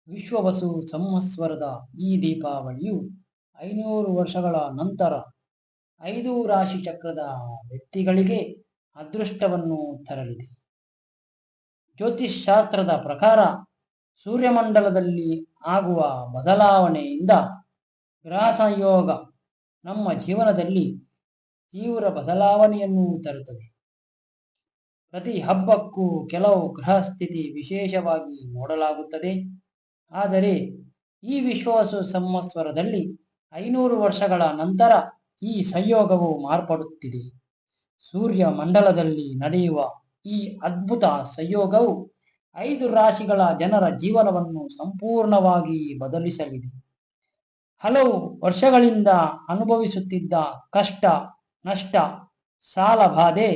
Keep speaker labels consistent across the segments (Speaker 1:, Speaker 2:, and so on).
Speaker 1: ವಿಶ್ವವಸು ಸಂವತ್ಸರದ ಈ ದೀಪಾವಳಿಯು 500 ವರ್ಷಗಳ ನಂತರ 5 ರಾಶಿ ಚಕ್ರದ ವ್ಯಕ್ತಿಗಳಿಗೆ ಅದೃಷ್ಟವನ್ನು ತರಲಿದೆ. ಜ್ಯೋತಿಷ್ ಶಾಸ್ತ್ರದ ಪ್ರಕಾರ ಸೂರ್ಯಮಂಡಲದಲ್ಲಿ ಆಗುವ ಬದಲಾವಣೆಯಿಂದ ಗ್ರಹ ಸಂಯೋಗ ನಮ್ಮ ಜೀವನದಲ್ಲಿ ತೀವ್ರ ಬದಲಾವಣೆಯನ್ನು ತರುತ್ತದೆ. ಪ್ರತಿ ಹಬ್ಬಕ್ಕೂ ಕೆಲವು ಗ್ರಹ ಸ್ಥಿತಿ ವಿಶೇಷವಾಗಿ ನೋಡಲಾಗುತ್ತದೆ. ಆದರೆ ಈ ವಿಶ್ವವಸು ಸಂವತ್ಸರದಲ್ಲಿ 500 ವರ್ಷಗಳ ನಂತರ ಈ ಸಂಯೋಗವು ಮಾರ್ಪಡುತ್ತಿದೆ. ಸೂರ್ಯ ಮಂಡಲದಲ್ಲಿ ನಡೆಯುವ ಈ ಅದ್ಭುತ ಸಂಯೋಗವು 5 ರಾಶಿಗಳ ಜನರ ಜೀವನವನ್ನು ಸಂಪೂರ್ಣವಾಗಿ ಬದಲಿಸಲಿದೆ. ಹಲವು ವರ್ಷಗಳಿಂದ ಅನುಭವಿಸುತ್ತಿದ್ದ ಕಷ್ಟ, ನಷ್ಟ, ಸಾಲ ಬಾಧೆ,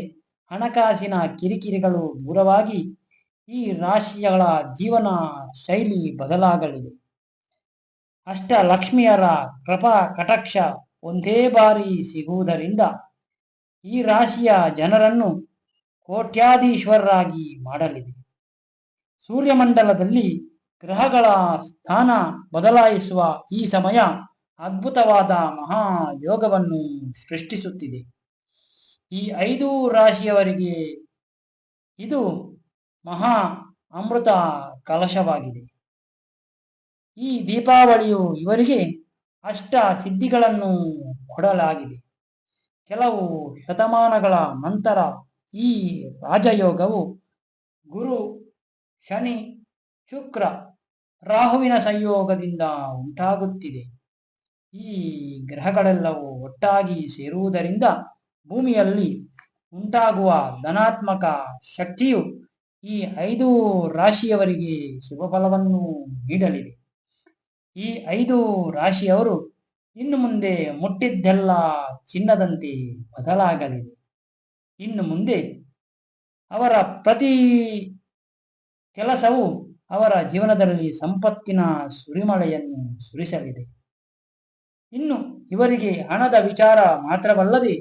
Speaker 1: ಹಣಕಾಸಿನ ಕಿರಿಕಿರಿಗಳು ದೂರವಾಗಿ ಈ ರಾಶಿಗಳ ಜೀವನ ಶೈಲಿ ಬದಲಾಗಲಿದೆ. ಅಷ್ಟಲಕ್ಷ್ಮಿಯರ ಕೃಪಾ ಕಟಾಕ್ಷ ಒಂದೇ ಬಾರಿ ಸಿಗುವುದರಿಂದ ಈ ರಾಶಿಯ ಜನರನ್ನು ಕೋಟ್ಯಾಧೀಶ್ವರರಾಗಿ ಮಾಡಲಿದೆ. ಸೂರ್ಯಮಂಡಲದಲ್ಲಿ ಗ್ರಹಗಳ ಸ್ಥಾನ ಬದಲಾಯಿಸುವ ಈ ಸಮಯ ಅದ್ಭುತವಾದ ಮಹಾಯೋಗವನ್ನು ಸೃಷ್ಟಿಸುತ್ತಿದೆ. ಈ 5 ರಾಶಿಯವರಿಗೆ ಇದು ಮಹಾ ಅಮೃತ ಕಲಶವಾಗಿದೆ. ಈ ದೀಪಾವಳಿಯು ಇವರಿಗೆ ಅಷ್ಟ ಸಿದ್ಧಿಗಳನ್ನು ಕೊಡಲಾಗಿದೆ. ಕೆಲವು ಶತಮಾನಗಳ ನಂತರ ಈ ರಾಜಯೋಗವು ಗುರು, ಶನಿ, ಶುಕ್ರ, ರಾಹುವಿನ ಸಂಯೋಗದಿಂದ ಉಂಟಾಗುತ್ತಿದೆ. ಈ ಗ್ರಹಗಳೆಲ್ಲವೂ ಒಟ್ಟಾಗಿ ಸೇರುವುದರಿಂದ ಭೂಮಿಯಲ್ಲಿ ಉಂಟಾಗುವ ಧನಾತ್ಮಕ ಶಕ್ತಿಯು ಈ 5 ರಾಶಿಯವರಿಗೆ ಶುಭಫಲವನ್ನು ನೀಡಲಿದೆ. ಈ 5 ರಾಶಿಯವರು ಇನ್ನು ಮುಂದೆ ಮುಟ್ಟಿದ್ದೆಲ್ಲ ಚಿನ್ನದಂತೆ ಬದಲಾಗಲಿದೆ. ಇನ್ನು ಮುಂದೆ ಅವರ ಪ್ರತಿ ಕೆಲಸವು ಅವರ ಜೀವನದಲ್ಲಿ ಸಂಪತ್ತಿನ ಸುರಿಮಳೆಯನ್ನು ಸುರಿಸಲಿದೆ. ಇನ್ನು ಇವರಿಗೆ ಹಣದ ವಿಚಾರ ಮಾತ್ರವಲ್ಲದೆ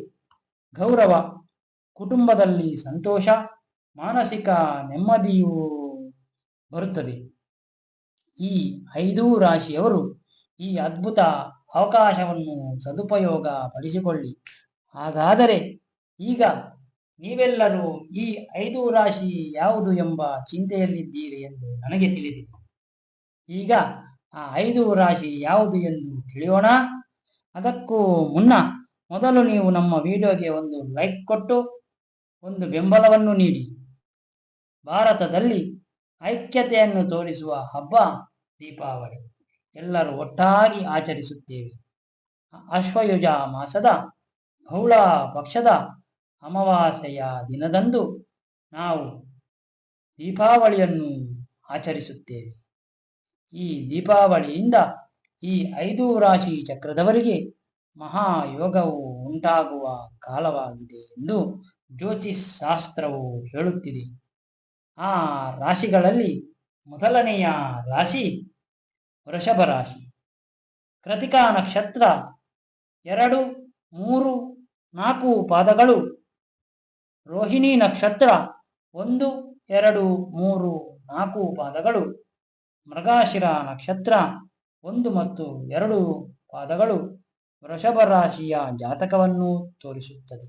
Speaker 1: ಗೌರವ, ಕುಟುಂಬದಲ್ಲಿ ಸಂತೋಷ, ಮಾನಸಿಕ ನೆಮ್ಮದಿಯೂ ಬರುತ್ತದೆ. ಈ 5 ರಾಶಿಯವರು ಈ ಅದ್ಭುತ ಅವಕಾಶವನ್ನು ಸದುಪಯೋಗ ಪಡಿಸಿಕೊಳ್ಳಿ. ಹಾಗಾದರೆ ಈಗ ನೀವೆಲ್ಲರೂ ಈ 5 ರಾಶಿ ಯಾವುದು ಎಂಬ ಚಿಂತೆಯಲ್ಲಿದ್ದೀರಿ ಎಂದು ನನಗೆ ತಿಳಿದಿದೆ. ಈಗ ಆ 5 ರಾಶಿ ಯಾವುದು ಎಂದು ತಿಳಿಯೋಣ. ಅದಕ್ಕೂ ಮುನ್ನ ಮೊದಲು ನೀವು ನಮ್ಮ ವಿಡಿಯೋಗೆ ಒಂದು ಲೈಕ್ ಕೊಟ್ಟು ಒಂದು ಬೆಂಬಲವನ್ನು ನೀಡಿ. ಭಾರತದಲ್ಲಿ ಐಕ್ಯತೆಯನ್ನು ತೋರಿಸುವ ಹಬ್ಬ ದೀಪಾವಳಿ. ಎಲ್ಲರೂ ಒಟ್ಟಾಗಿ ಆಚರಿಸುತ್ತೇವೆ. ಅಶ್ವಯುಜ ಮಾಸದ ಬಹಳ ಪಕ್ಷದ ಅಮಾವಾಸ್ಯೆಯ ದಿನದಂದು ನಾವು ದೀಪಾವಳಿಯನ್ನು ಆಚರಿಸುತ್ತೇವೆ. ಈ ದೀಪಾವಳಿಯಿಂದ ಈ 5 ರಾಶಿ ಚಕ್ರದವರಿಗೆ ಮಹಾಯೋಗವು ಉಂಟಾಗುವ ಕಾಲವಾಗಿದೆ ಎಂದು ಜ್ಯೋತಿಷ್ ಶಾಸ್ತ್ರವು ಹೇಳುತ್ತಿದೆ. ಆ ರಾಶಿಗಳಲ್ಲಿ ಮೊದಲನೆಯ ರಾಶಿ ವೃಷಭ ರಾಶಿ. ಕೃತಿಕಾ ನಕ್ಷತ್ರ 2, 3, 4 ಪಾದಗಳು. ರೋಹಿಣಿ ನಕ್ಷತ್ರ 1, 2, 3, 4 ಪಾದಗಳು. ಮೃಗಶಿರ ನಕ್ಷತ್ರ 1 ಮತ್ತು 2 ಪಾದಗಳು ವೃಷಭ ರಾಶಿಯ ಜಾತಕವನ್ನು ತೋರಿಸುತ್ತದೆ.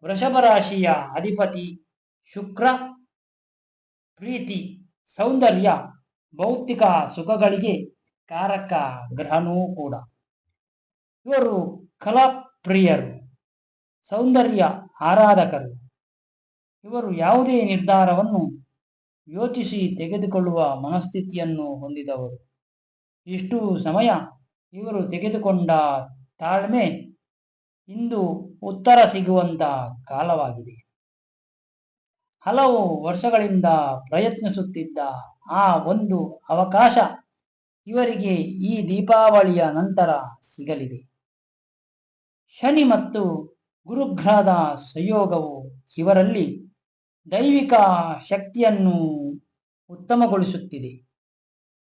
Speaker 1: ವೃಷಭ ರಾಶಿಯ ಅಧಿಪತಿ ಶುಕ್ರ. ಪ್ರೀತಿ, ಸೌಂದರ್ಯ, ಭೌತಿಕ ಸುಖಗಳಿಗೆ ಕಾರಕ ಗ್ರಹನೂ ಕೂಡ. ಇವರು ಕಲಾಪ್ರಿಯರು, ಸೌಂದರ್ಯ ಆರಾಧಕರು. ಇವರು ಯಾವುದೇ ನಿರ್ಧಾರವನ್ನು ಯೋಚಿಸಿ ತೆಗೆದುಕೊಳ್ಳುವ ಮನಸ್ಥಿತಿಯನ್ನು ಹೊಂದಿದವರು. ಇಷ್ಟು ಸಮಯ ಇವರು ತೆಗೆದುಕೊಂಡ ತಾಳ್ಮೆ ಇಂದು ಉತ್ತರ ಸಿಗುವಂತ ಕಾಲವಾಗಿದೆ. ಹಲವು ವರ್ಷಗಳಿಂದ ಪ್ರಯತ್ನಿಸುತ್ತಿದ್ದ ಆ ಒಂದು ಅವಕಾಶ ಇವರಿಗೆ ಈ ದೀಪಾವಳಿಯ ನಂತರ ಸಿಗಲಿದೆ. ಶನಿ ಮತ್ತು ಗುರುಗ್ರಹದ ಸಂಯೋಗವು ಇವರಲ್ಲಿ ದೈವಿಕ ಶಕ್ತಿಯನ್ನು ಉತ್ತಮಗೊಳಿಸುತ್ತಿದೆ.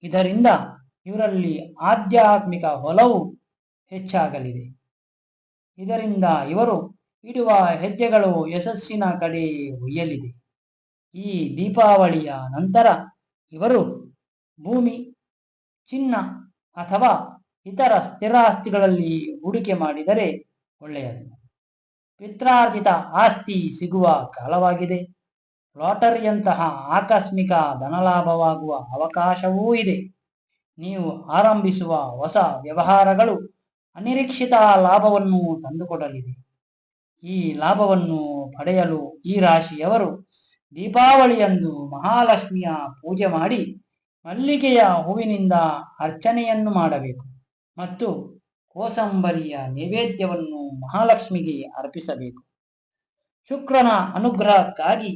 Speaker 1: ಇದರಿಂದ ಇವರಲ್ಲಿ ಆಧ್ಯಾತ್ಮಿಕ ಒಲವು ಹೆಚ್ಚಾಗಲಿದೆ. ಇದರಿಂದ ಇವರು ಇಡುವ ಹೆಜ್ಜೆಗಳು ಯಶಸ್ಸಿನ ಕಡೆ ಒಯ್ಯಲಿದೆ. ಈ ದೀಪಾವಳಿಯ ನಂತರ ಇವರು ಭೂಮಿ, ಚಿನ್ನ ಅಥವಾ ಇತರ ಸ್ಥಿರಾಸ್ತಿಗಳಲ್ಲಿ ಹೂಡಿಕೆ ಮಾಡಿದರೆ ಒಳ್ಳೆಯದು. ಪಿತ್ರಾರ್ಜಿತ ಆಸ್ತಿ ಸಿಗುವ ಕಾಲವಾಗಿದೆ. ಲಾಟರಿಯಂತಹ ಆಕಸ್ಮಿಕ ಧನಲಾಭವಾಗುವ ಅವಕಾಶವೂ ಇದೆ. ನೀವು ಆರಂಭಿಸುವ ಹೊಸ ವ್ಯವಹಾರಗಳು ಅನಿರೀಕ್ಷಿತ ಲಾಭವನ್ನು ತಂದುಕೊಡಲಿದೆ. ಈ ಲಾಭವನ್ನು ಪಡೆಯಲು ಈ ರಾಶಿಯವರು ದೀಪಾವಳಿಯಂದು ಮಹಾಲಕ್ಷ್ಮಿಯ ಪೂಜೆ ಮಾಡಿ ಮಲ್ಲಿಗೆಯ ಹೂವಿನಿಂದ ಅರ್ಚನೆಯನ್ನು ಮಾಡಬೇಕು ಮತ್ತು ಕೋಸಂಬರಿಯ ನೈವೇದ್ಯವನ್ನು ಮಹಾಲಕ್ಷ್ಮಿಗೆ ಅರ್ಪಿಸಬೇಕು. ಶುಕ್ರನ ಅನುಗ್ರಹಕ್ಕಾಗಿ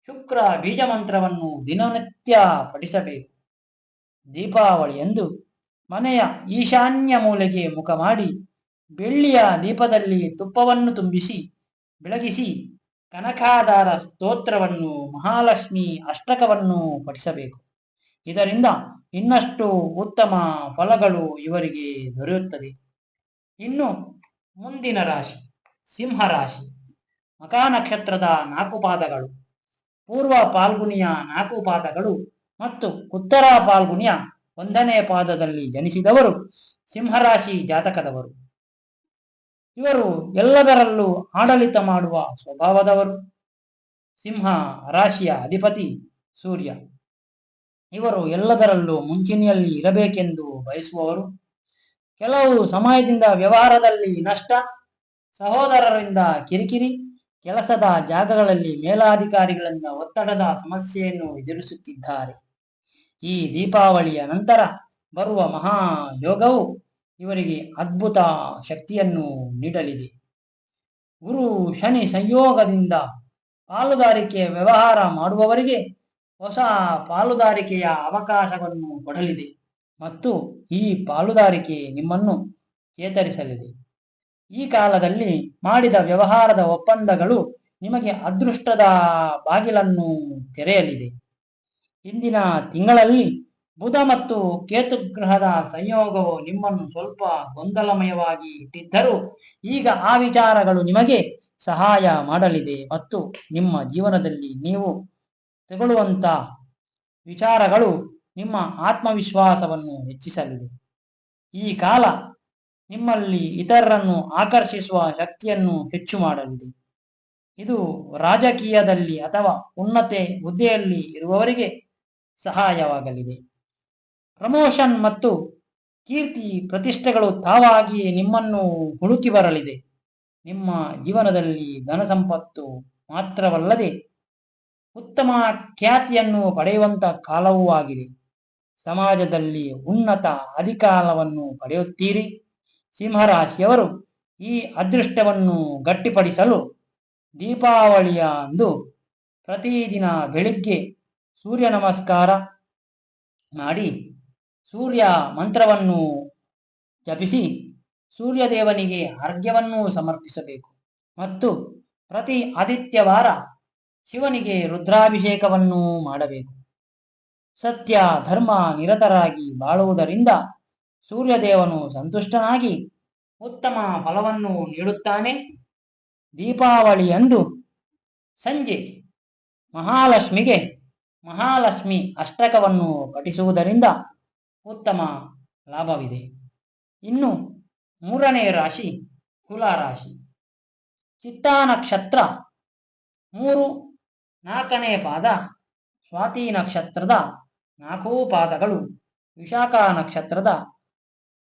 Speaker 1: ಶುಕ್ರ ಬೀಜ ಮಂತ್ರವನ್ನು ದಿನನಿತ್ಯ ಪಠಿಸಬೇಕು. ದೀಪಾವಳಿಯಂದು ಮನೆಯ ಈಶಾನ್ಯ ಮೂಲೆಗೆ ಮುಖ ಮಾಡಿ ಬೆಳ್ಳಿಯ ದೀಪದಲ್ಲಿ ತುಪ್ಪವನ್ನು ತುಂಬಿಸಿ ಬೆಳಗಿಸಿ ಕನಕಾಧಾರ ಸ್ತೋತ್ರವನ್ನು ಮಹಾಲಕ್ಷ್ಮಿ ಅಷ್ಟಕವನ್ನು ಪಠಿಸಬೇಕು. ಇದರಿಂದ ಇನ್ನಷ್ಟು ಉತ್ತಮ ಫಲಗಳು ಇವರಿಗೆ ದೊರೆಯುತ್ತದೆ. ಇನ್ನು ಮುಂದಿನ ರಾಶಿ ಸಿಂಹರಾಶಿ. ಮಖಾ ನಕ್ಷತ್ರದ 4 ಪಾದಗಳು, ಪೂರ್ವ ಪಾಲ್ಗುಣಿಯ 4 ಪಾದಗಳು ಮತ್ತು ಉತ್ತರ ಪಾಲ್ಗುಣಿಯ 1ನೇ ಪಾದದಲ್ಲಿ ಜನಿಸಿದವರು ಸಿಂಹರಾಶಿ ಜಾತಕದವರು. ಇವರು ಎಲ್ಲದರಲ್ಲೂ ಆಡಳಿತ ಮಾಡುವ ಸ್ವಭಾವದವರು. ಸಿಂಹ ರಾಶಿಯ ಅಧಿಪತಿ ಸೂರ್ಯ. ಇವರು ಎಲ್ಲದರಲ್ಲೂ ಮುಂಚೂಣಿಯಲ್ಲಿ ಇರಬೇಕೆಂದು ಬಯಸುವವರು. ಕೆಲವು ಸಮಯದಿಂದ ವ್ಯವಹಾರದಲ್ಲಿ ನಷ್ಟ, ಸಹೋದರರಿಂದ ಕಿರಿಕಿರಿ, ಕೆಲಸದ ಜಾಗಗಳಲ್ಲಿ ಮೇಲಾಧಿಕಾರಿಗಳಿಂದ ಒತ್ತಡದ ಸಮಸ್ಯೆಯನ್ನು ಎದುರಿಸುತ್ತಿದ್ದಾರೆ. ಈ ದೀಪಾವಳಿಯ ನಂತರ ಬರುವ ಮಹಾಯೋಗವು ಇವರಿಗೆ ಅದ್ಭುತ ಶಕ್ತಿಯನ್ನು ನೀಡಲಿದೆ. ಗುರು ಶನಿ ಸಂಯೋಗದಿಂದ ಪಾಲುದಾರಿಕೆ ವ್ಯವಹಾರ ಮಾಡುವವರಿಗೆ ಹೊಸ ಪಾಲುದಾರಿಕೆಯ ಅವಕಾಶವನ್ನು ಕೊಡಲಿದೆ ಮತ್ತು ಈ ಪಾಲುದಾರಿಕೆ ನಿಮ್ಮನ್ನು ಚೇತರಿಸಲಿದೆ. ಈ ಕಾಲದಲ್ಲಿ ಮಾಡಿದ ವ್ಯವಹಾರದ ಒಪ್ಪಂದಗಳು ನಿಮಗೆ ಅದೃಷ್ಟದ ಬಾಗಿಲನ್ನು ತೆರೆಯಲಿದೆ. ಇಂದಿನ ತಿಂಗಳಲ್ಲಿ ಬುಧ ಮತ್ತು ಕೇತು ಗ್ರಹದ ಸಂಯೋಗವು ನಿಮ್ಮನ್ನು ಸ್ವಲ್ಪ ಗೊಂದಲಮಯವಾಗಿ ಇಟ್ಟಿದ್ದರೂ ಈಗ ಆ ವಿಚಾರಗಳು ನಿಮಗೆ ಸಹಾಯ ಮಾಡಲಿದೆ ಮತ್ತು ನಿಮ್ಮ ಜೀವನದಲ್ಲಿ ನೀವು ತಗೊಳ್ಳುವಂತ ವಿಚಾರಗಳು ನಿಮ್ಮ ಆತ್ಮವಿಶ್ವಾಸವನ್ನು ಹೆಚ್ಚಿಸಲಿದೆ. ಈ ಕಾಲ ನಿಮ್ಮಲ್ಲಿ ಇತರರನ್ನು ಆಕರ್ಷಿಸುವ ಶಕ್ತಿಯನ್ನು ಹೆಚ್ಚು ಮಾಡಲಿದೆ. ಇದು ರಾಜಕೀಯದಲ್ಲಿ ಅಥವಾ ಉನ್ನತ ಹುದ್ದೆಯಲ್ಲಿ ಇರುವವರಿಗೆ ಸಹಾಯವಾಗಲಿದೆ. ಪ್ರಮೋಷನ್ ಮತ್ತು ಕೀರ್ತಿ ಪ್ರತಿಷ್ಠೆಗಳು ತಾವಾಗಿಯೇ ನಿಮ್ಮನ್ನು ಹುಡುಕಿ ಬರಲಿದೆ. ನಿಮ್ಮ ಜೀವನದಲ್ಲಿ ಧನ ಸಂಪತ್ತು ಮಾತ್ರವಲ್ಲದೆ ಉತ್ತಮ ಖ್ಯಾತಿಯನ್ನು ಪಡೆಯುವಂತ ಕಾಲವೂ ಆಗಿದೆ. ಸಮಾಜದಲ್ಲಿ ಉನ್ನತ ಅಧಿಕಾರವನ್ನು ಪಡೆಯುತ್ತೀರಿ. ಸಿಂಹರಾಶಿಯವರು ಈ ಅದೃಷ್ಟವನ್ನು ಗಟ್ಟಿಪಡಿಸಲು ದೀಪಾವಳಿಯ ಅಂದು ಪ್ರತಿದಿನ ಬೆಳಿಗ್ಗೆ ಸೂರ್ಯ ನಮಸ್ಕಾರ ಮಾಡಿ ಸೂರ್ಯ ಮಂತ್ರವನ್ನು ಜಪಿಸಿ ಸೂರ್ಯದೇವನಿಗೆ ಅರ್ಘ್ಯವನ್ನು ಸಮರ್ಪಿಸಬೇಕು ಮತ್ತು ಪ್ರತಿ ಆದಿತ್ಯವಾರ ಶಿವನಿಗೆ ರುದ್ರಾಭಿಷೇಕವನ್ನು ಮಾಡಬೇಕು. ಸತ್ಯ ಧರ್ಮ ನಿರತರಾಗಿ ಬಾಳುವುದರಿಂದ ಸೂರ್ಯದೇವನು ಸಂತುಷ್ಟನಾಗಿ ಉತ್ತಮ ಫಲವನ್ನು ನೀಡುತ್ತಾನೆ. ದೀಪಾವಳಿಯಂದು ಸಂಜೆ ಮಹಾಲಕ್ಷ್ಮಿಗೆ ಮಹಾಲಕ್ಷ್ಮಿ ಅಷ್ಟಕವನ್ನು ಪಠಿಸುವುದರಿಂದ ಉತ್ತಮ ಲಾಭವಿದೆ. ಇನ್ನು 3ನೇ ರಾಶಿ ತುಲಾರಾಶಿ. ಚಿತ್ತಾ ನಕ್ಷತ್ರ 3, 4ನೇ ಪಾದ, ಸ್ವಾತಿ ನಕ್ಷತ್ರದ 4 ಪಾದಗಳು, ವಿಶಾಖ ನಕ್ಷತ್ರದ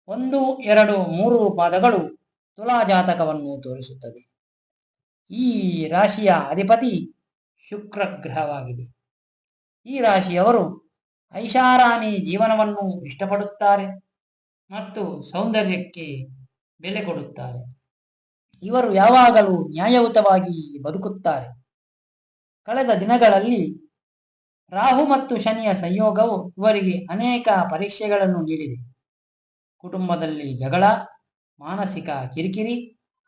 Speaker 1: 1, 2, 3 ಪಾದಗಳು ತುಲಾ ಜಾತಕವನ್ನು ತೋರಿಸುತ್ತದೆ. ಈ ರಾಶಿಯ ಅಧಿಪತಿ ಶುಕ್ರ ಗ್ರಹವಾಗಿದೆ. ಈ ರಾಶಿಯವರು ಐಷಾರಾಮಿ ಜೀವನವನ್ನು ಇಷ್ಟಪಡುತ್ತಾರೆ ಮತ್ತು ಸೌಂದರ್ಯಕ್ಕೆ ಬೆಲೆ ಕೊಡುತ್ತಾರೆ. ಇವರು ಯಾವಾಗಲೂ ನ್ಯಾಯಯುತವಾಗಿ ಬದುಕುತ್ತಾರೆ. ಕಳೆದ ದಿನಗಳಲ್ಲಿ ರಾಹು ಮತ್ತು ಶನಿಯ ಸಂಯೋಗವು ಇವರಿಗೆ ಅನೇಕ ಪರೀಕ್ಷೆಗಳನ್ನು ನೀಡಿದೆ. ಕುಟುಂಬದಲ್ಲಿ ಜಗಳ, ಮಾನಸಿಕ ಕಿರಿಕಿರಿ,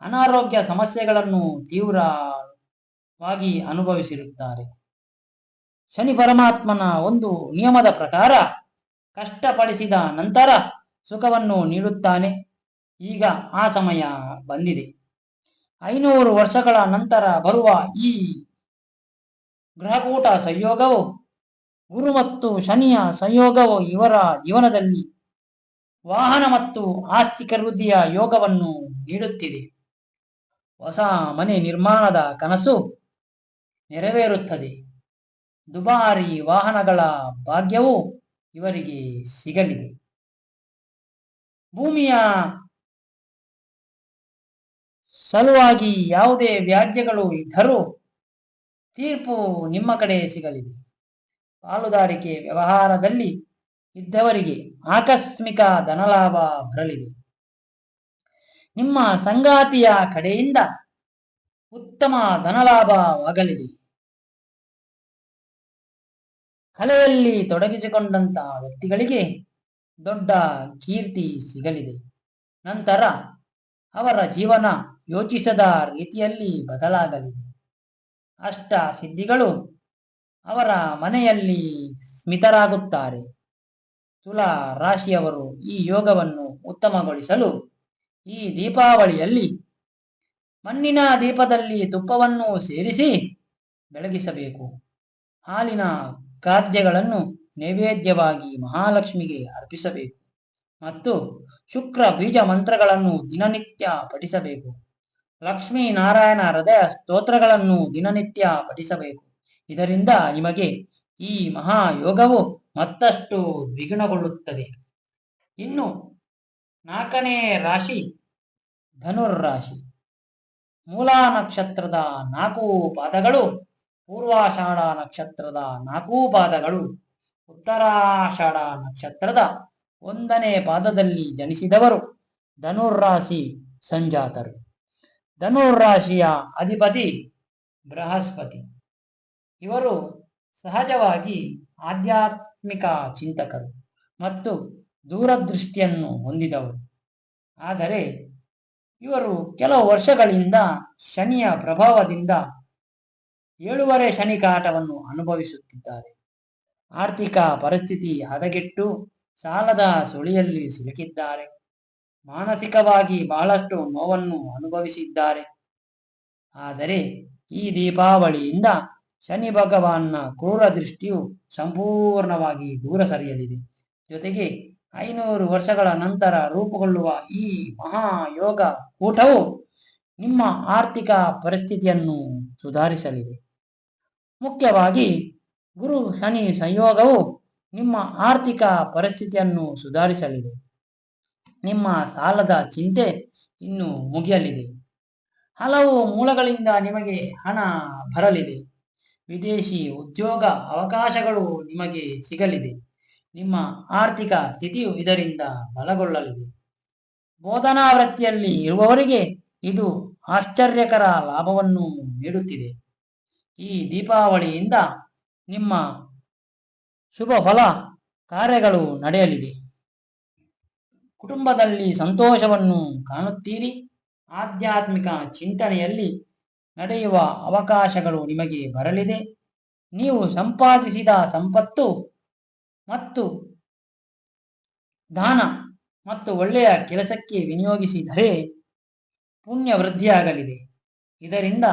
Speaker 1: ಅನಾರೋಗ್ಯ ಸಮಸ್ಯೆಗಳನ್ನು ತೀವ್ರವಾಗಿ ಅನುಭವಿಸಿರುತ್ತಾರೆ. ಶನಿ ಪರಮಾತ್ಮನ ಒಂದು ನಿಯಮದ ಪ್ರಕಾರ ಕಷ್ಟಪಡಿಸಿದ ನಂತರ ಸುಖವನ್ನು ನೀಡುತ್ತಾನೆ. ಈಗ ಆ ಸಮಯ ಬಂದಿದೆ. 500 ವರ್ಷಗಳ ನಂತರ ಬರುವ ಈ ಗ್ರಹಕೂಟ ಸಂಯೋಗವು ಗುರು ಮತ್ತು ಶನಿಯ ಸಂಯೋಗವು ಇವರ ಜೀವನದಲ್ಲಿ ವಾಹನ ಮತ್ತು ಆಸ್ತಿ ವೃದ್ಧಿಯ ಯೋಗವನ್ನು ನೀಡುತ್ತಿದೆ. ಹೊಸ ಮನೆ ನಿರ್ಮಾಣದ ಕನಸು ನೆರವೇರುತ್ತದೆ. ದುಬಾರಿ ವಾಹನಗಳ ಭಾಗ್ಯವು ಇವರಿಗೆ ಸಿಗಲಿದೆ. ಭೂಮಿಯ ಸಲುವಾಗಿ ಯಾವುದೇ ವ್ಯಾಜ್ಯಗಳು ಇದ್ದರೂ ತೀರ್ಪು ನಿಮ್ಮ ಕಡೆ ಸಿಗಲಿದೆ. ಪಾಲುದಾರಿಕೆ ವ್ಯವಹಾರದಲ್ಲಿ ಇದ್ದವರಿಗೆ ಆಕಸ್ಮಿಕ ಧನಲಾಭ ಬರಲಿದೆ. ನಿಮ್ಮ ಸಂಗಾತಿಯ ಕಡೆಯಿಂದ ಉತ್ತಮ ಧನಲಾಭವಾಗಲಿದೆ. ಕಲೆಯಲ್ಲಿ ತೊಡಗಿಸಿಕೊಂಡಂತಹ ವ್ಯಕ್ತಿಗಳಿಗೆ ದೊಡ್ಡ ಕೀರ್ತಿ ಸಿಗಲಿದೆ. ನಂತರ ಅವರ ಜೀವನ ಯೋಚಿಸದ ರೀತಿಯಲ್ಲಿ ಬದಲಾಗಲಿದೆ. ಅಷ್ಟ ಸಿದ್ಧಿಗಳು ಅವರ ಮನೆಯಲ್ಲಿ ಸ್ಮಿತರಾಗುತ್ತಾರೆ. ತುಲಾ ರಾಶಿಯವರು ಈ ಯೋಗವನ್ನು ಉತ್ತಮಗೊಳಿಸಲು ಈ ದೀಪಾವಳಿಯಲ್ಲಿ ಮಣ್ಣಿನ ದೀಪದಲ್ಲಿ ತುಪ್ಪವನ್ನು ಸೇರಿಸಿ ಬೆಳಗಿಸಬೇಕು. ಹಾಲಿನ ಖಾದ್ಯಗಳನ್ನು ನೈವೇದ್ಯವಾಗಿ ಮಹಾಲಕ್ಷ್ಮಿಗೆ ಅರ್ಪಿಸಬೇಕು ಮತ್ತು ಶುಕ್ರ ಬೀಜ ಮಂತ್ರಗಳನ್ನು ದಿನನಿತ್ಯ ಪಠಿಸಬೇಕು. ಲಕ್ಷ್ಮೀ ನಾರಾಯಣ ಹೃದಯ ಸ್ತೋತ್ರಗಳನ್ನು ದಿನನಿತ್ಯ ಪಠಿಸಬೇಕು. ಇದರಿಂದ ನಿಮಗೆ ಈ ಮಹಾಯೋಗವು ಮತ್ತಷ್ಟು ದ್ವಿಗುಣಗೊಳ್ಳುತ್ತದೆ. ಇನ್ನು 4ನೇ ರಾಶಿ ಧನುರ್ರಾಶಿ. ಮೂಲಾ ನಕ್ಷತ್ರದ 4 ಪಾದಗಳು, ಪೂರ್ವಾಷಾಢ ನಕ್ಷತ್ರದ 4 ಪಾದಗಳು, ಉತ್ತರಾಷಾಢ ನಕ್ಷತ್ರದ 1ನೇ ಪಾದದಲ್ಲಿ ಜನಿಸಿದವರು ಧನುರ್ರಾಶಿ ಸಂಜಾತರು. ಧನುರ್ರಾಶಿಯ ಅಧಿಪತಿ ಬೃಹಸ್ಪತಿ. ಇವರು ಸಹಜವಾಗಿ ಆಧ್ಯಾತ್ಮಿಕ ಚಿಂತಕರು ಮತ್ತು ದೂರದೃಷ್ಟಿಯನ್ನು ಹೊಂದಿದವರು. ಆದರೆ ಇವರು ಕೆಲವು ವರ್ಷಗಳಿಂದ ಶನಿಯ ಪ್ರಭಾವದಿಂದ 7 ಶನಿ ಕಾಟವನ್ನು ಅನುಭವಿಸುತ್ತಿದ್ದಾರೆ. ಆರ್ಥಿಕ ಪರಿಸ್ಥಿತಿ ಹದಗೆಟ್ಟು ಸಾಲದ ಸುಳಿಯಲ್ಲಿ ಸಿಲುಕಿದ್ದಾರೆ. ಮಾನಸಿಕವಾಗಿ ಬಹಳಷ್ಟು ನೋವನ್ನು ಅನುಭವಿಸಿದ್ದಾರೆ. ಆದರೆ ಈ ದೀಪಾವಳಿಯಿಂದ ಶನಿ ಭಗವಾನ್ನ ಕ್ರೂರ ದೃಷ್ಟಿಯು ಸಂಪೂರ್ಣವಾಗಿ ದೂರ ಸರಿಯಲಿದೆ. ಜೊತೆಗೆ 500 ವರ್ಷಗಳ ನಂತರ ರೂಪುಗೊಳ್ಳುವ ಈ ಮಹಾಯೋಗ ಕೂಟವು ನಿಮ್ಮ ಆರ್ಥಿಕ ಪರಿಸ್ಥಿತಿಯನ್ನು ಸುಧಾರಿಸಲಿದೆ. ಮುಖ್ಯವಾಗಿ ಗುರು ಶನಿ ಸಂಯೋಗವು ನಿಮ್ಮ ಆರ್ಥಿಕ ಪರಿಸ್ಥಿತಿಯನ್ನು ಸುಧಾರಿಸಲಿದೆ. ನಿಮ್ಮ ಸಾಲದ ಚಿಂತೆ ಇನ್ನು ಮುಗಿಯಲಿದೆ. ಹಲವು ಮೂಲಗಳಿಂದ ನಿಮಗೆ ಹಣ ಬರಲಿದೆ. ವಿದೇಶಿ ಉದ್ಯೋಗ ಅವಕಾಶಗಳು ನಿಮಗೆ ಸಿಗಲಿದೆ. ನಿಮ್ಮ ಆರ್ಥಿಕ ಸ್ಥಿತಿಯು ಇದರಿಂದ ಬಲಗೊಳ್ಳಲಿದೆ. ಬೋಧನಾ ವೃತ್ತಿಯಲ್ಲಿ ಇರುವವರಿಗೆ ಇದು ಆಶ್ಚರ್ಯಕರ ಲಾಭವನ್ನು ನೀಡುತ್ತಿದೆ. ಈ ದೀಪಾವಳಿಯಿಂದ ನಿಮ್ಮ ಶುಭ ಫಲ ಕಾರ್ಯಗಳು ನಡೆಯಲಿದೆ. ಕುಟುಂಬದಲ್ಲಿ ಸಂತೋಷವನ್ನು ಕಾಣುತ್ತೀರಿ. ಆಧ್ಯಾತ್ಮಿಕ ಚಿಂತನೆಯಲ್ಲಿ ನಡೆಯುವ ಅವಕಾಶಗಳು ನಿಮಗೆ ಬರಲಿದೆ. ನೀವು ಸಂಪಾದಿಸಿದ ಸಂಪತ್ತು ಮತ್ತು ದಾನ ಮತ್ತು ಒಳ್ಳೆಯ ಕೆಲಸಕ್ಕೆ ವಿನಿಯೋಗಿಸಿದರೆ ಪುಣ್ಯ ವೃದ್ಧಿಯಾಗಲಿದೆ. ಇದರಿಂದ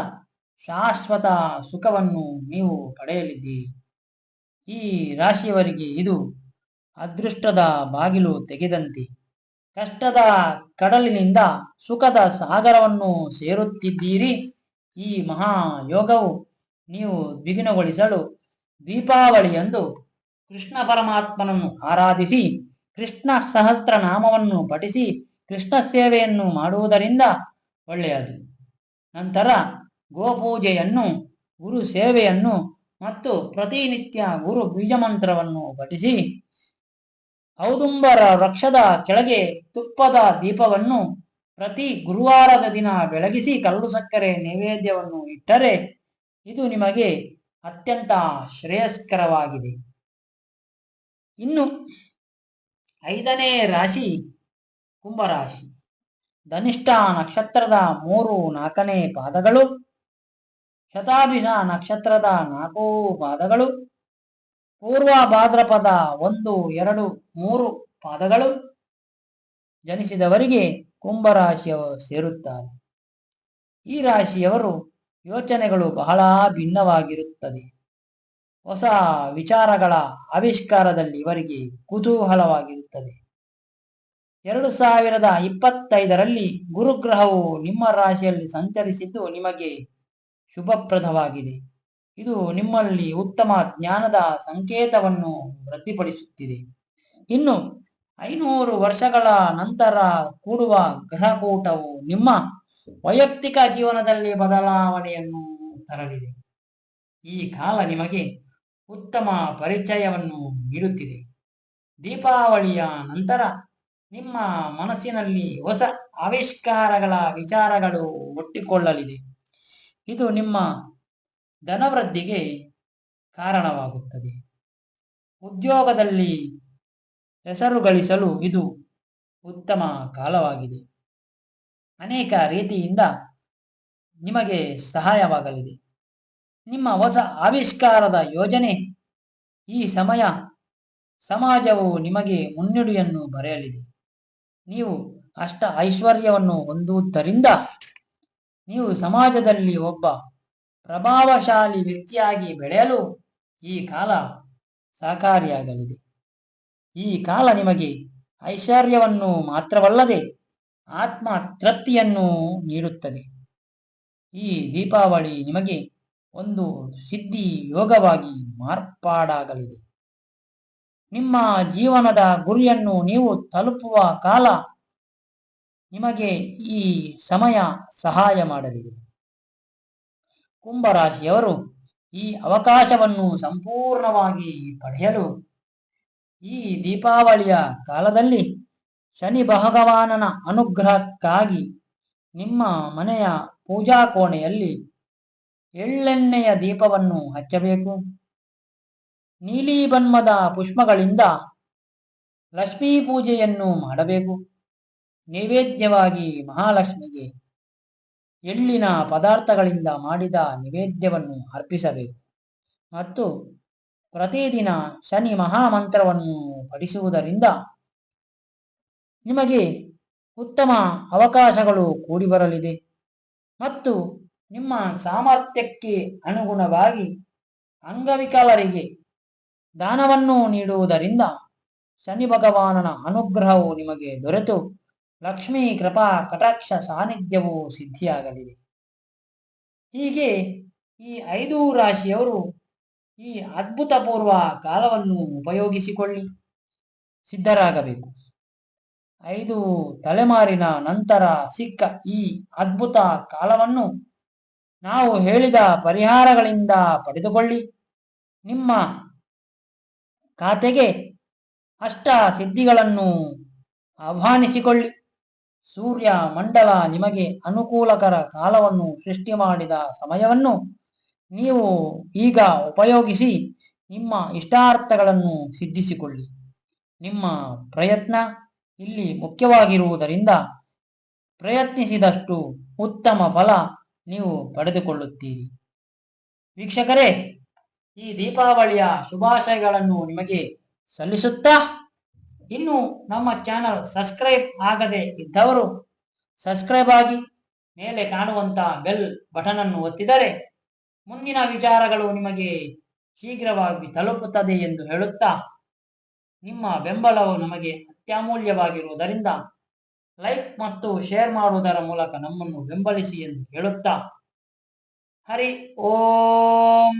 Speaker 1: ಶಾಶ್ವತ ಸುಖವನ್ನು ನೀವು ಪಡೆಯಲಿದ್ದೀರಿ. ಈ ರಾಶಿಯವರಿಗೆ ಇದು ಅದೃಷ್ಟದ ಬಾಗಿಲು ತೆಗೆದಂತೆ. ಕಷ್ಟದ ಕಡಲಿನಿಂದ ಸುಖದ ಸಾಗರವನ್ನು ಸೇರುತ್ತಿದ್ದೀರಿ. ಈ ಮಹಾಯೋಗವು ನೀವು ದ್ವಿಗುಣಗೊಳಿಸಲು ದೀಪಾವಳಿಯಂದು ಕೃಷ್ಣ ಪರಮಾತ್ಮನನ್ನು ಆರಾಧಿಸಿ ಕೃಷ್ಣ ಸಹಸ್ರನಾಮವನ್ನು ಪಠಿಸಿ ಕೃಷ್ಣ ಸೇವೆಯನ್ನು ಮಾಡುವುದರಿಂದ ಒಳ್ಳೆಯದು. ನಂತರ ಗೋಪೂಜೆಯನ್ನು, ಗುರು ಸೇವೆಯನ್ನು ಮತ್ತು ಪ್ರತಿನಿತ್ಯ ಗುರು ಬೀಜಮಂತ್ರವನ್ನು ಪಠಿಸಿ ಔದುಂಬರ ವೃಕ್ಷದ ಕೆಳಗೆ ತುಪ್ಪದ ದೀಪವನ್ನು ಪ್ರತಿ ಗುರುವಾರದ ದಿನ ಬೆಳಗಿಸಿ ಕಲ್ಲು ಸಕ್ಕರೆ ನೈವೇದ್ಯವನ್ನು ಇಟ್ಟರೆ ಇದು ನಿಮಗೆ ಅತ್ಯಂತ ಶ್ರೇಯಸ್ಕರವಾಗಿದೆ. ಇನ್ನು 5ನೇ ರಾಶಿ ಕುಂಭರಾಶಿ. ಧನಿಷ್ಠ ನಕ್ಷತ್ರದ 3, 4ನೇ ಪಾದಗಳು, ಶತಾಭಿಷ ನಕ್ಷತ್ರದ 4 ಪಾದಗಳು, ಪೂರ್ವ ಭಾದ್ರಪದ 1, 2, 3 ಪಾದಗಳು ಜನಿಸಿದವರಿಗೆ ಕುಂಭರಾಶಿಯವರು ಸೇರುತ್ತಾರೆ. ಈ ರಾಶಿಯವರು ಯೋಚನೆಗಳು ಬಹಳ ಭಿನ್ನವಾಗಿರುತ್ತದೆ. ಹೊಸ ವಿಚಾರಗಳ ಆವಿಷ್ಕಾರದಲ್ಲಿ ಇವರಿಗೆ ಕುತೂಹಲವಾಗಿರುತ್ತದೆ. 2025ರಲ್ಲಿ ಗುರುಗ್ರಹವು ನಿಮ್ಮ ರಾಶಿಯಲ್ಲಿ ಸಂಚರಿಸಿದ್ದು ನಿಮಗೆ ಶುಭಪ್ರದವಾಗಿದೆ. ಇದು ನಿಮ್ಮಲ್ಲಿ ಉತ್ತಮ ಜ್ಞಾನದ ಸಂಕೇತವನ್ನು ವೃದ್ಧಿಪಡಿಸುತ್ತಿದೆ. ಇನ್ನು 500 ವರ್ಷಗಳ ನಂತರ ಕೂಡುವ ಗ್ರಹಕೂಟವು ನಿಮ್ಮ ವೈಯಕ್ತಿಕ ಜೀವನದಲ್ಲಿ ಬದಲಾವಣೆಯನ್ನು ತರಲಿದೆ. ಈ ಕಾಲ ನಿಮಗೆ ಉತ್ತಮ ಪರಿಚಯವನ್ನು ನೀಡುತ್ತಿದೆ. ದೀಪಾವಳಿಯ ನಂತರ ನಿಮ್ಮ ಮನಸ್ಸಿನಲ್ಲಿ ಹೊಸ ಆವಿಷ್ಕಾರಗಳ ವಿಚಾರಗಳು ಹುಟ್ಟಿಕೊಳ್ಳಲಿದೆ. ಇದು ನಿಮ್ಮ ಧನವೃದ್ಧಿಗೆ ಕಾರಣವಾಗುತ್ತದೆ. ಉದ್ಯೋಗದಲ್ಲಿ ಹೆಸರು ಗಳಿಸಲು ಇದು ಉತ್ತಮ ಕಾಲವಾಗಿದೆ. ಅನೇಕ ರೀತಿಯಿಂದ ನಿಮಗೆ ಸಹಾಯವಾಗಲಿದೆ. ನಿಮ್ಮ ಹೊಸ ಆವಿಷ್ಕಾರದ ಯೋಜನೆ ಈ ಸಮಯ ಸಮಾಜವು ನಿಮಗೆ ಮುನ್ನುಡಿಯನ್ನು ಬರೆಯಲಿದೆ. ನೀವು ಅಷ್ಟ ಐಶ್ವರ್ಯವನ್ನು ಹೊಂದುವುದರಿಂದ ನೀವು ಸಮಾಜದಲ್ಲಿ ಒಬ್ಬ ಪ್ರಭಾವಶಾಲಿ ವ್ಯಕ್ತಿಯಾಗಿ ಬೆಳೆಯಲು ಈ ಕಾಲ ಸಹಕಾರಿಯಾಗಲಿದೆ. ಈ ಕಾಲ ನಿಮಗೆ ಐಶ್ವರ್ಯವನ್ನು ಮಾತ್ರವಲ್ಲದೆ ಆತ್ಮ ತೃಪ್ತಿಯನ್ನು ನೀಡುತ್ತದೆ. ಈ ದೀಪಾವಳಿ ನಿಮಗೆ ಒಂದು ಸಿದ್ಧಿ ಯೋಗವಾಗಿ ಮಾರ್ಪಾಡಾಗಲಿದೆ. ನಿಮ್ಮ ಜೀವನದ ಗುರಿಯನ್ನು ನೀವು ತಲುಪುವ ಕಾಲ ನಿಮಗೆ ಈ ಸಮಯ ಸಹಾಯ ಮಾಡಲಿದೆ. ಕುಂಭರಾಶಿಯವರು ಈ ಅವಕಾಶವನ್ನು ಸಂಪೂರ್ಣವಾಗಿ ಪಡೆಯಲು ಈ ದೀಪಾವಳಿಯ ಕಾಲದಲ್ಲಿ ಶನಿ ಭಗವಾನನ ಅನುಗ್ರಹಕ್ಕಾಗಿ ನಿಮ್ಮ ಮನೆಯ ಪೂಜಾ ಕೋಣೆಯಲ್ಲಿ ಎಳ್ಳೆಣ್ಣೆಯ ದೀಪವನ್ನು ಹಚ್ಚಬೇಕು. ನೀಲಿ ಬಣ್ಣದ ಪುಷ್ಪಗಳಿಂದ ಲಕ್ಷ್ಮೀ ಪೂಜೆಯನ್ನು ಮಾಡಬೇಕು. ನೈವೇದ್ಯವಾಗಿ ಮಹಾಲಕ್ಷ್ಮಿಗೆ ಎಳ್ಳಿನ ಪದಾರ್ಥಗಳಿಂದ ಮಾಡಿದ ನೈವೇದ್ಯವನ್ನು ಅರ್ಪಿಸಬೇಕು ಮತ್ತು ಪ್ರತಿದಿನ ಶನಿ ಮಹಾಮಂತ್ರವನ್ನು ಪಠಿಸುವುದರಿಂದ ನಿಮಗೆ ಉತ್ತಮ ಅವಕಾಶಗಳು ಕೂಡಿ ಬರಲಿದೆ ಮತ್ತು ನಿಮ್ಮ ಸಾಮರ್ಥ್ಯಕ್ಕೆ ಅನುಗುಣವಾಗಿ ಅಂಗವಿಕಲರಿಗೆ ದಾನವನ್ನು ನೀಡುವುದರಿಂದ ಶನಿ ಭಗವಾನನ ಅನುಗ್ರಹವು ನಿಮಗೆ ದೊರೆತು ಲಕ್ಷ್ಮೀ ಕೃಪಾ ಕಟಾಕ್ಷ ಸಾನ್ನಿಧ್ಯವು ಸಿದ್ಧಿಯಾಗಲಿದೆ. ಹೀಗೆ ಈ 5 ರಾಶಿಯವರು ಈ ಅದ್ಭುತಪೂರ್ವ ಕಾಲವನ್ನು ಉಪಯೋಗಿಸಿಕೊಳ್ಳಿ ಸಿದ್ಧರಾಗಬೇಕು. 5 ತಲೆಮಾರಿನ ನಂತರ ಸಿಕ್ಕ ಈ ಅದ್ಭುತ ಕಾಲವನ್ನು ನಾವು ಹೇಳಿದ ಪರಿಹಾರಗಳಿಂದ ಪಡೆದುಕೊಳ್ಳಿ. ನಿಮ್ಮ ಖಾತೆಗೆ ಅಷ್ಟ ಸಿದ್ಧಿಗಳನ್ನು ಆಹ್ವಾನಿಸಿಕೊಳ್ಳಿ. ಸೂರ್ಯ ಮಂಡಲ ನಿಮಗೆ ಅನುಕೂಲಕರ ಕಾಲವನ್ನು ಸೃಷ್ಟಿ ಮಾಡಿದ ಸಮಯವನ್ನು ನೀವು ಈಗ ಉಪಯೋಗಿಸಿ ನಿಮ್ಮ ಇಷ್ಟಾರ್ಥಗಳನ್ನು ಸಿದ್ಧಿಸಿಕೊಳ್ಳಿ. ನಿಮ್ಮ ಪ್ರಯತ್ನ ಇಲ್ಲಿ ಮುಖ್ಯವಾಗಿರುವುದರಿಂದ ಪ್ರಯತ್ನಿಸಿದಷ್ಟು ಉತ್ತಮ ಫಲ ನೀವು ಪಡೆದುಕೊಳ್ಳುತ್ತೀರಿ. ವೀಕ್ಷಕರೇ, ಈ ದೀಪಾವಳಿಯ ಶುಭಾಶಯಗಳನ್ನು ನಿಮಗೆ ಸಲ್ಲಿಸುತ್ತಾ ಇನ್ನು ನಮ್ಮ ಚಾನಲ್ ಸಬ್ಸ್ಕ್ರೈಬ್ ಆಗದೆ ಇದ್ದವರು ಸಬ್ಸ್ಕ್ರೈಬ್ ಆಗಿ ಮೇಲೆ ಕಾಣುವಂತ ಬೆಲ್ ಬಟನ್ ಅನ್ನು ಒತ್ತಿದರೆ ಮುಂದಿನ ವಿಚಾರಗಳು ನಿಮಗೆ ಶೀಘ್ರವಾಗಿ ತಲುಪುತ್ತದೆ ಎಂದು ಹೇಳುತ್ತಾ, ನಿಮ್ಮ ಬೆಂಬಲವು ನಮಗೆ ಅತ್ಯಮೂಲ್ಯವಾಗಿರುವುದರಿಂದ ಲೈಕ್ ಮತ್ತು ಶೇರ್ ಮಾಡುವುದರ ಮೂಲಕ ನಮ್ಮನ್ನು ಬೆಂಬಲಿಸಿ ಎಂದು ಹೇಳುತ್ತಾ, ಹರಿ ಓಂ.